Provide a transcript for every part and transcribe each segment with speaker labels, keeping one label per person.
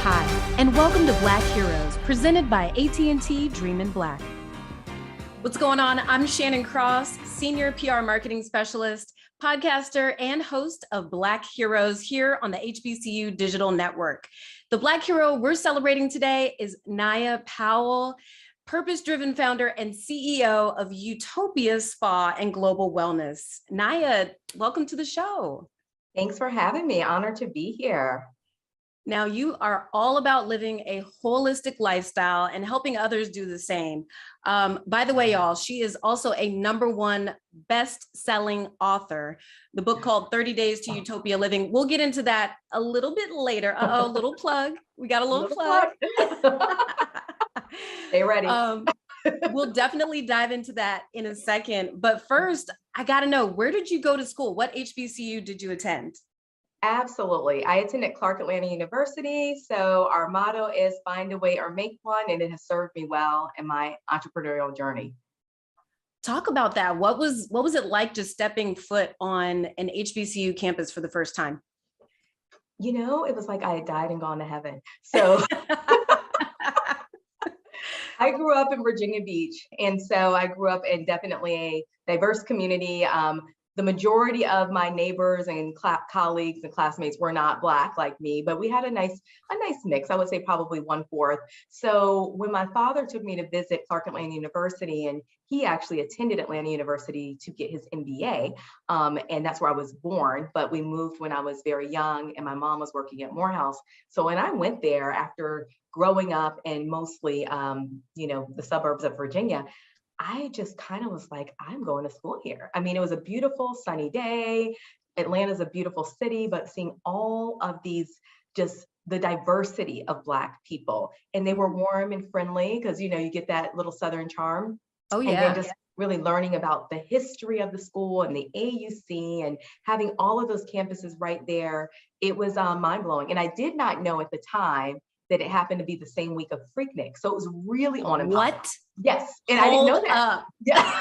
Speaker 1: Hi, and welcome to Black Heroes, presented by AT&T Dream in Black. What's going on? I'm Shannon Cross, Senior PR Marketing Specialist, podcaster, and host of Black Heroes here on the HBCU Digital Network. The Black hero we're celebrating today is Naya Powell, purpose-driven founder and CEO of Utopia Spa and Global Wellness. Naya, welcome to the show.
Speaker 2: Thanks for having me. Honored to be here.
Speaker 1: Now, you are all about living a holistic lifestyle and helping others do the same. By the way, y'all, she is also a #1 best-selling author. The book called 30 Days to Utopia Living. We'll get into that a little bit later. Little plug. We got a little plug.
Speaker 2: Stay ready.
Speaker 1: We'll definitely dive into that in a second. But first, I got to know, where did you go to school? What HBCU did you attend?
Speaker 2: Absolutely. I attended Clark Atlanta University. So our motto is find a way or make one, and it has served me well in my entrepreneurial journey.
Speaker 1: Talk about that. What was it like just stepping foot on an HBCU campus for the first time?
Speaker 2: You know, it was like I had died and gone to heaven. So I grew up in Virginia Beach. And so I grew up in definitely a diverse community. The majority of my neighbors and colleagues and classmates were not Black like me, but we had a nice mix. I would say probably 1/4. So when my father took me to visit Clark Atlanta University, and he actually attended Atlanta University to get his MBA, and that's where I was born, but we moved when I was very young and my mom was working at Morehouse. So when I went there after growing up in mostly, the suburbs of Virginia, I just kind of was like, I'm going to school here. I mean, it was a beautiful sunny day. Atlanta's a beautiful city, but seeing all of these, just the diversity of Black people, and they were warm and friendly because, you get that little Southern charm.
Speaker 1: Oh, yeah.
Speaker 2: And then just really learning about the history of the school and the AUC and having all of those campuses right there. It was mind blowing. And I did not know at the time that it happened to be the same week of Freaknik. So it was really on and
Speaker 1: What?
Speaker 2: popping. Yes. And I didn't know that.
Speaker 1: Up.
Speaker 2: Yeah.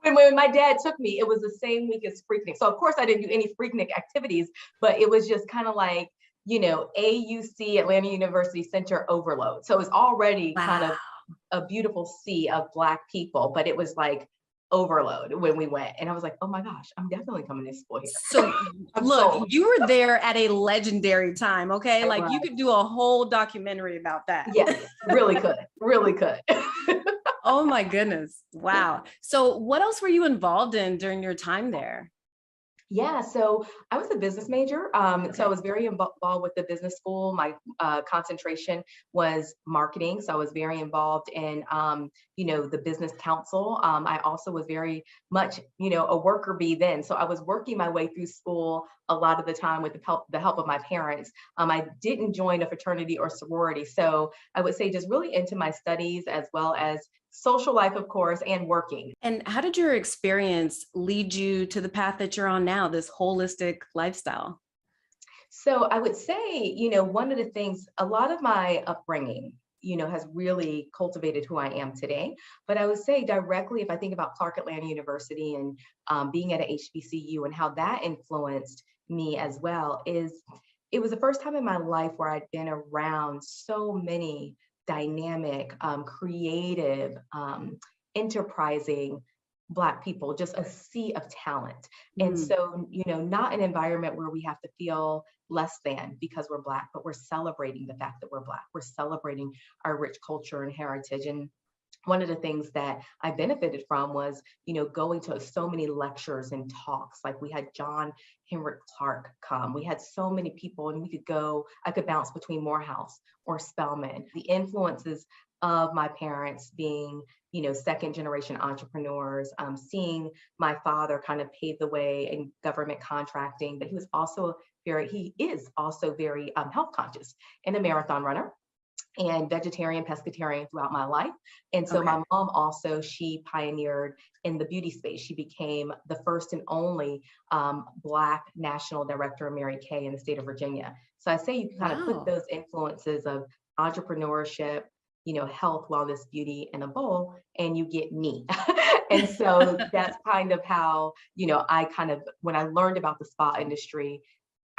Speaker 2: when my dad took me, it was the same week as Freaknik. So of course I didn't do any Freaknik activities, but it was just kind of like, AUC, Atlanta University Center overload. So it was already kind of a beautiful sea of Black people, but it was like overload when we went. And I was like, oh my gosh, I'm definitely coming to school here.
Speaker 1: So look, you were there at a legendary time, okay? Like you could do a whole documentary about that.
Speaker 2: Yes, really could.
Speaker 1: Oh my goodness. Wow. So what else were you involved in during your time there?
Speaker 2: Yeah, so I was a business major. So I was very involved with the business school. My concentration was marketing. So I was very involved in, the business council. I also was very much, a worker bee then. So I was working my way through school a lot of the time with the help of my parents. I didn't join a fraternity or sorority. So I would say just really into my studies as well as social life, of course, and working.
Speaker 1: And how did your experience lead you to the path that you're on now, this holistic lifestyle?
Speaker 2: So I would say, one of the things, a lot of my upbringing, has really cultivated who I am today. But I would say directly, if I think about Clark Atlanta University and being at a HBCU and how that influenced me as well, it was the first time in my life where I'd been around so many dynamic, creative, enterprising Black people, just a sea of talent. And so, not an environment where we have to feel less than because we're Black, but we're celebrating the fact that we're Black. We're celebrating our rich culture and heritage. And one of the things that I benefited from was, going to so many lectures and talks. Like we had John Henrik Clark come. We had so many people, and I could bounce between Morehouse or Spelman. The influences of my parents being, second generation entrepreneurs, seeing my father kind of pave the way in government contracting, but he is also very health conscious and a marathon runner and vegetarian, pescatarian throughout my life. And so my mom also, she pioneered in the beauty space. She became the first and only Black national director of Mary Kay in the state of Virginia. So I say you can kind of put those influences of entrepreneurship, health, wellness, beauty in a bowl, and you get me. And so that's kind of how, when I learned about the spa industry,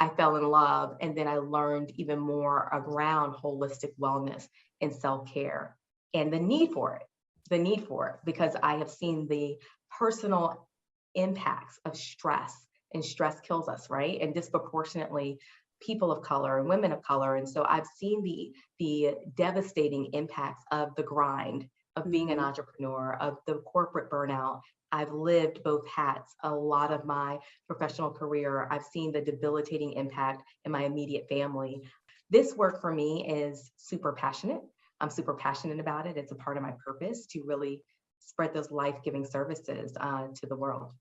Speaker 2: I fell in love, and then I learned even more around holistic wellness and self-care and the need for it, because I have seen the personal impacts of stress, and stress kills us, right? And disproportionately people of color and women of color. And so I've seen the devastating impacts of the grind of being an
Speaker 1: Mhm.
Speaker 2: entrepreneur, of the corporate burnout. I've lived both hats a lot of my professional career. I've seen the debilitating impact in my immediate family. This work for me is super passionate. I'm super passionate about it. It's a part of my purpose to really spread those life-giving services to the world.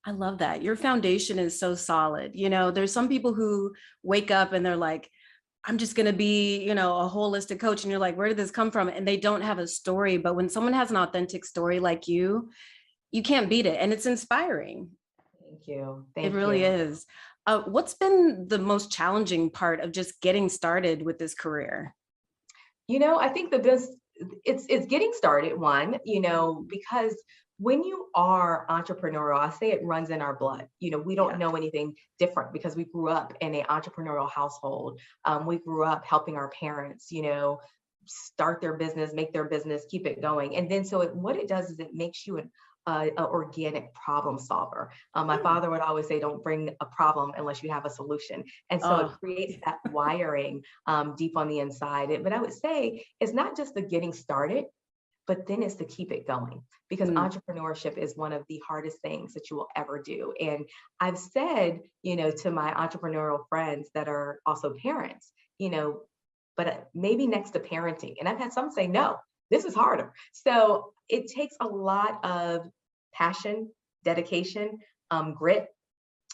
Speaker 1: I love that. Your foundation is so solid. There's some people who wake up and they're like, I'm just going to be, a holistic coach. And you're like, where did this come from? And they don't have a story. But when someone has an authentic story like you can't beat it. And it's inspiring.
Speaker 2: Thank you.
Speaker 1: It
Speaker 2: Thank
Speaker 1: really
Speaker 2: you.
Speaker 1: is. What's been the most challenging part of just getting started with this career?
Speaker 2: I think that it's getting started, one, because when you are entrepreneurial, I say it runs in our blood. We don't
Speaker 1: Yeah.
Speaker 2: know anything different because we grew up in an entrepreneurial household. We grew up helping our parents, start their business, make their business, keep it going. And then what it does is it makes you an organic problem solver. My
Speaker 1: Hmm.
Speaker 2: father would always say, don't bring a problem unless you have a solution. And so it
Speaker 1: Oh,
Speaker 2: creates that wiring deep on the inside. But I would say it's not just the getting started, but then it's to keep it going, because
Speaker 1: mm,
Speaker 2: entrepreneurship is one of the hardest things that you will ever do. And I've said, to my entrepreneurial friends that are also parents, but maybe next to parenting. And I've had some say, no, this is harder. So it takes a lot of passion, dedication, grit,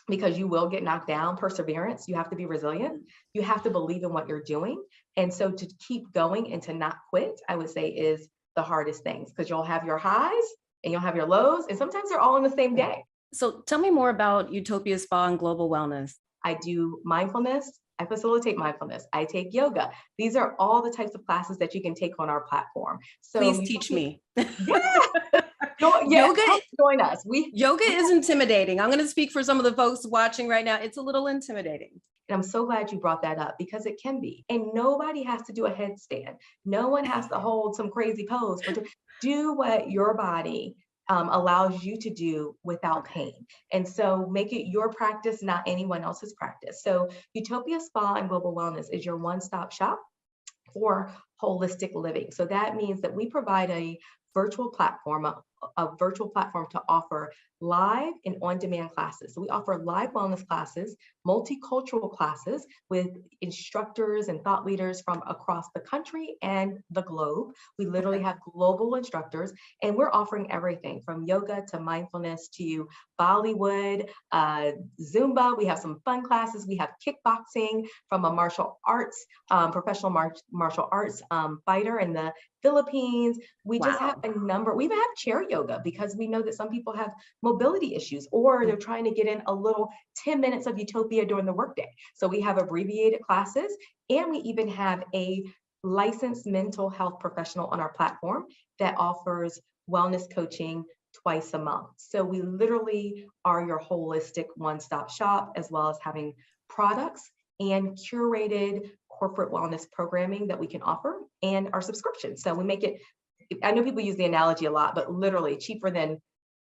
Speaker 2: because you will get knocked down, perseverance. You have to be resilient. You have to believe in what you're doing. And so to keep going and to not quit, I would say, is the hardest things, because you'll have your highs and you'll have your lows. And sometimes they're all in the same day.
Speaker 1: so tell me more about Utopia Spa and Global Wellness.
Speaker 2: I do mindfulness. I facilitate mindfulness. I take yoga. These are all the types of classes that you can take on our platform. So
Speaker 1: Please
Speaker 2: you
Speaker 1: teach
Speaker 2: can,
Speaker 1: me.
Speaker 2: yeah,
Speaker 1: Yoga
Speaker 2: come join us.
Speaker 1: yoga
Speaker 2: We
Speaker 1: is intimidating. I'm going to speak for some of the folks watching right now. It's a little intimidating.
Speaker 2: And I'm so glad you brought that up, because it can be. And nobody has to do a headstand. No one has to hold some crazy pose, but to do what your body allows you to do without
Speaker 1: Okay.
Speaker 2: pain. And so make it your practice, not anyone else's practice. So Utopia Spa and Global Wellness is your one-stop shop for holistic living. So that means that we provide a virtual platform, a virtual platform to offer live and on-demand classes. So we offer live wellness classes, multicultural classes with instructors and thought leaders from across the country and the globe. We literally
Speaker 1: Okay.
Speaker 2: have global instructors, and we're offering everything from yoga to mindfulness to Bollywood, Zumba. We have some fun classes. We have kickboxing from a martial arts, professional martial arts fighter in the Philippines. We just have
Speaker 1: Wow.
Speaker 2: a number. We even have chair yoga, because we know that some people have mobility issues, or they're trying to get in a little 10 minutes of utopia during the workday. So we have abbreviated classes, and we even have a licensed mental health professional on our platform that offers wellness coaching twice a month. So we literally are your holistic one-stop shop, as well as having products and curated corporate wellness programming that we can offer, and our subscription. So we make it, I know people use the analogy a lot, but literally cheaper than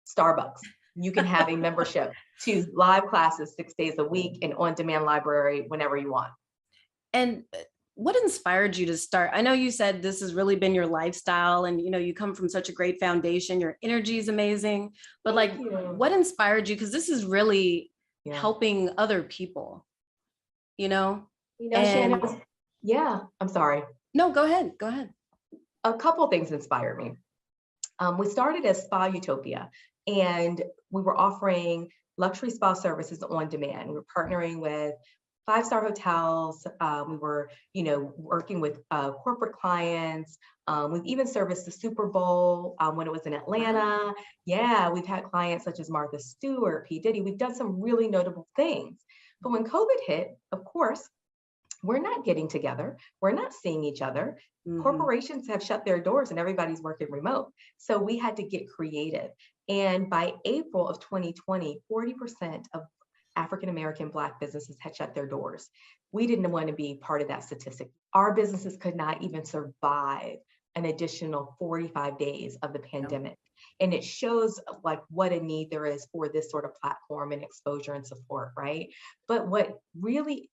Speaker 2: Starbucks. You can have a membership to live classes 6 days a week and on-demand library whenever you want.
Speaker 1: And what inspired you to start? I know you said this has really been your lifestyle, and you come from such a great foundation. Your energy is amazing. But
Speaker 2: Thank
Speaker 1: like,
Speaker 2: you.
Speaker 1: what inspired you? Because this is really
Speaker 2: Yeah.
Speaker 1: helping other people, you know?
Speaker 2: Shannon,
Speaker 1: And
Speaker 2: yeah, I'm sorry.
Speaker 1: no, go ahead. Go ahead.
Speaker 2: A couple things inspired me. We started as Spa Utopia, and we were offering luxury spa services on demand. We were partnering with five-star hotels. We were, working with corporate clients. We've even serviced the Super Bowl when it was in
Speaker 1: Wow.
Speaker 2: Atlanta. Yeah, we've had clients such as Martha Stewart, P. Diddy. We've done some really notable things. But when COVID hit, of course, we're not getting together. We're not seeing each other.
Speaker 1: Hmm.
Speaker 2: Corporations have shut their doors and everybody's working remote. So we had to get creative. And by April of 2020, 40% of African-American Black businesses had shut their doors. We didn't want to be part of that statistic. Our businesses could not even survive an additional 45 days of the pandemic. And it shows like what a need there is for this sort of platform and exposure and support, right? But what really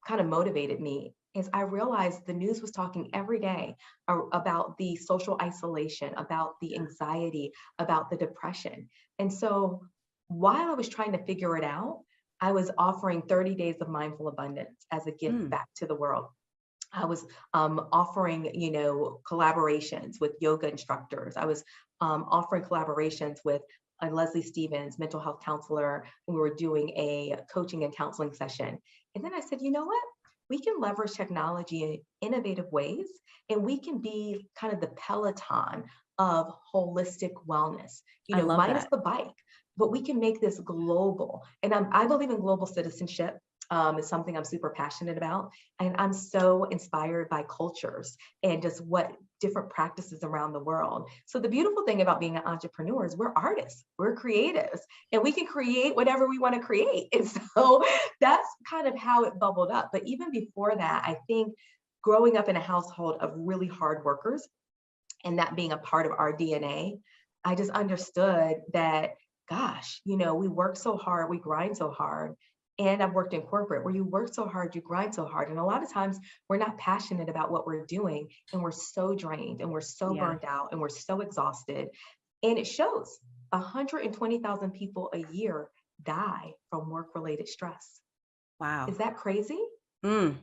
Speaker 2: kind of motivated me is I realized the news was talking every day about the social isolation, about the anxiety, about the depression. And so while I was trying to figure it out, I was offering 30 days of mindful abundance as a gift back to the world. I was offering, collaborations with yoga instructors. I was offering collaborations with Leslie Stevens, mental health counselor, when we were doing a coaching and counseling session. And then I said, you know what? We can leverage technology in innovative ways, and we can be kind of the Peloton of holistic wellness, minus the bike, but we can make this global. And I believe in global citizenship. Is something I'm super passionate about. And I'm so inspired by cultures and just what different practices around the world. So the beautiful thing about being an entrepreneur is we're artists, we're creatives, and we can create whatever we want to create. And so that's kind of how it bubbled up. But even before that, I think growing up in a household of really hard workers and that being a part of our DNA, I just understood that, gosh, we work so hard, we grind so hard. And I've worked in corporate where you work so hard, you grind so hard. And a lot of times we're not passionate about what we're doing and we're so drained and we're so burnt out and we're so exhausted. And it shows. 120,000 people a year die from work-related stress.
Speaker 1: Wow.
Speaker 2: Is that crazy?
Speaker 1: So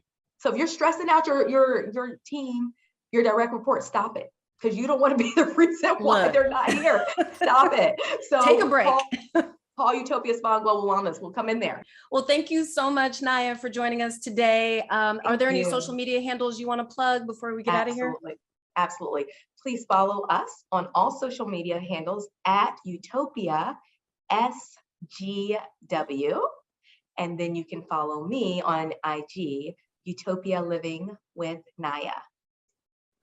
Speaker 2: if you're stressing out your team, your direct report, stop it. Because you don't want to be the reason why they're not here. Stop it. So
Speaker 1: take a break.
Speaker 2: Paul Utopia Spa and Global Wellness will come in there.
Speaker 1: Well, thank you so much, Naya, for joining us today. Are there any social media handles you want to plug before we get out of here?
Speaker 2: Absolutely. Please follow us on all social media handles at Utopia SGW. And then you can follow me on IG, Utopia Living with Naya.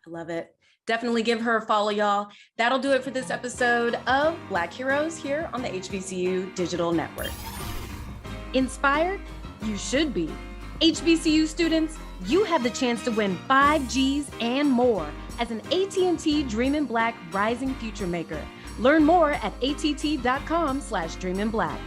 Speaker 1: I love it. Definitely give her a follow, y'all. That'll do it for this episode of Black Heroes here on the HBCU Digital Network. Inspired? You should be. HBCU students, you have the chance to win 5 Gs and more as an AT&T Dreamin' Black Rising Future Maker. Learn more at att.com/dreaminblack.